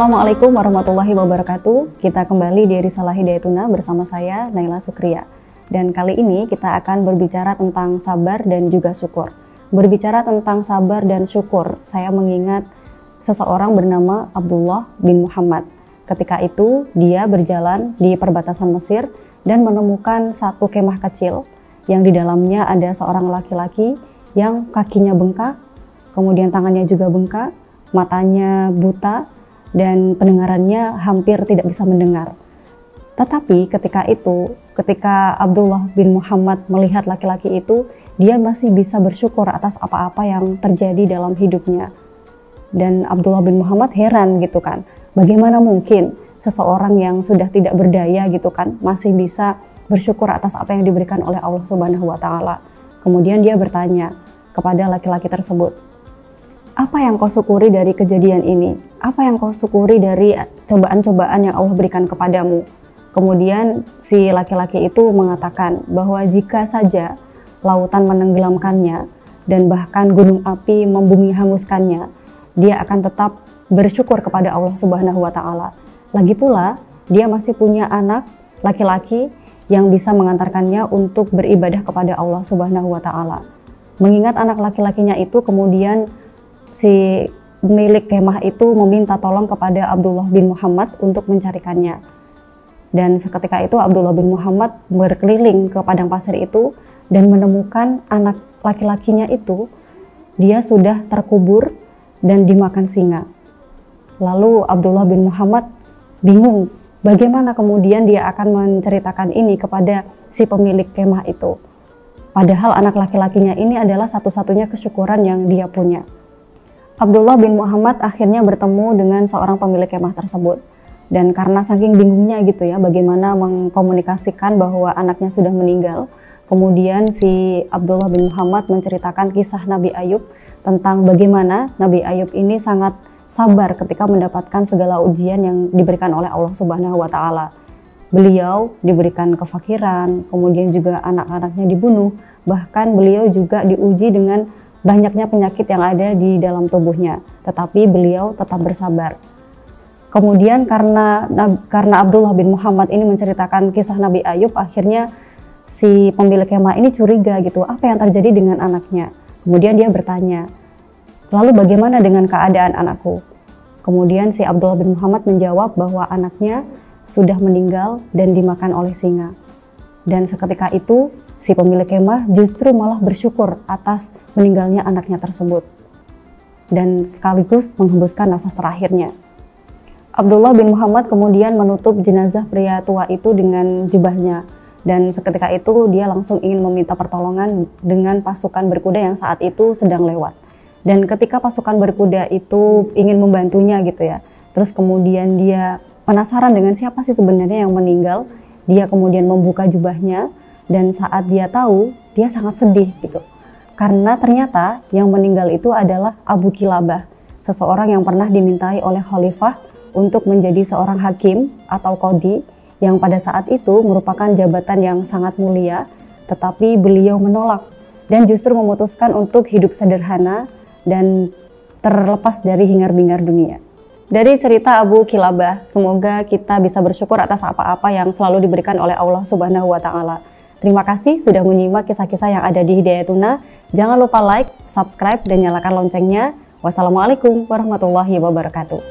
Assalamualaikum warahmatullahi wabarakatuh. Kita kembali di Risalah Hidayatuna bersama saya Naila Sukria. Dan kali ini kita akan berbicara tentang sabar dan juga syukur. Berbicara tentang sabar dan syukur, saya mengingat seseorang bernama Abdullah bin Muhammad. Ketika itu dia berjalan di perbatasan Mesir dan menemukan satu kemah kecil yang di dalamnya ada seorang laki-laki yang kakinya bengkak, kemudian tangannya juga bengkak, matanya buta, dan pendengarannya hampir tidak bisa mendengar. Tetapi ketika Abdullah bin Muhammad melihat laki-laki itu, dia masih bisa bersyukur atas apa-apa yang terjadi dalam hidupnya. Dan Abdullah bin Muhammad heran gitu kan, bagaimana mungkin seseorang yang sudah tidak berdaya gitu kan, masih bisa bersyukur atas apa yang diberikan oleh Allah Subhanahu wa Ta'ala. Kemudian dia bertanya kepada laki-laki tersebut, apa yang kau syukuri dari kejadian ini? Apa yang kau syukuri dari cobaan-cobaan yang Allah berikan kepadamu? Kemudian si laki-laki itu mengatakan bahwa jika saja lautan menenggelamkannya dan bahkan gunung api membumi hanguskannya, dia akan tetap bersyukur kepada Allah Subhanahu wa Ta'ala. Lagi pula, dia masih punya anak laki-laki yang bisa mengantarkannya untuk beribadah kepada Allah Subhanahu wa Ta'ala. Mengingat anak laki-lakinya itu, kemudian si pemilik kemah itu meminta tolong kepada Abdullah bin Muhammad untuk mencarikannya. Dan seketika itu Abdullah bin Muhammad berkeliling ke padang pasir itu dan menemukan anak laki-lakinya itu, dia sudah terkubur dan dimakan singa. Lalu Abdullah bin Muhammad bingung bagaimana kemudian dia akan menceritakan ini kepada si pemilik kemah itu. Padahal anak laki-lakinya ini adalah satu-satunya kesyukuran yang dia punya. Abdullah bin Muhammad akhirnya bertemu dengan seorang pemilik kemah tersebut. Dan karena saking bingungnya gitu ya, bagaimana mengkomunikasikan bahwa anaknya sudah meninggal, kemudian si Abdullah bin Muhammad menceritakan kisah Nabi Ayub tentang bagaimana Nabi Ayub ini sangat sabar ketika mendapatkan segala ujian yang diberikan oleh Allah Subhanahu wa Ta'ala. Beliau diberikan kefakiran, kemudian juga anak-anaknya dibunuh, bahkan beliau juga diuji dengan banyaknya penyakit yang ada di dalam tubuhnya, tetapi beliau tetap bersabar. Kemudian karena Abdullah bin Muhammad ini menceritakan kisah Nabi Ayub, akhirnya si pemilik kemah ini curiga gitu, apa yang terjadi dengan anaknya. Kemudian dia bertanya, lalu bagaimana dengan keadaan anakku? Kemudian si Abdullah bin Muhammad menjawab bahwa anaknya sudah meninggal dan dimakan oleh singa. Dan seketika itu si pemilik kemah justru malah bersyukur atas meninggalnya anaknya tersebut dan sekaligus menghembuskan nafas terakhirnya. Abdullah bin Muhammad kemudian menutup jenazah pria tua itu dengan jubahnya, dan seketika itu dia langsung ingin meminta pertolongan dengan pasukan berkuda yang saat itu sedang lewat. Dan ketika pasukan berkuda itu ingin membantunya gitu ya, terus kemudian dia penasaran dengan siapa sih sebenarnya yang meninggal, dia kemudian membuka jubahnya. Dan saat dia tahu, dia sangat sedih gitu. Karena ternyata yang meninggal itu adalah Abu Kilabah, seseorang yang pernah dimintai oleh khalifah untuk menjadi seorang hakim atau qadhi, yang pada saat itu merupakan jabatan yang sangat mulia, tetapi beliau menolak dan justru memutuskan untuk hidup sederhana dan terlepas dari hingar-bingar dunia. Dari cerita Abu Kilabah, semoga kita bisa bersyukur atas apa-apa yang selalu diberikan oleh Allah Subhanahu wa Ta'ala. Terima kasih sudah menyimak kisah-kisah yang ada di Hidayatuna. Jangan lupa like, subscribe, dan nyalakan loncengnya. Wassalamualaikum warahmatullahi wabarakatuh.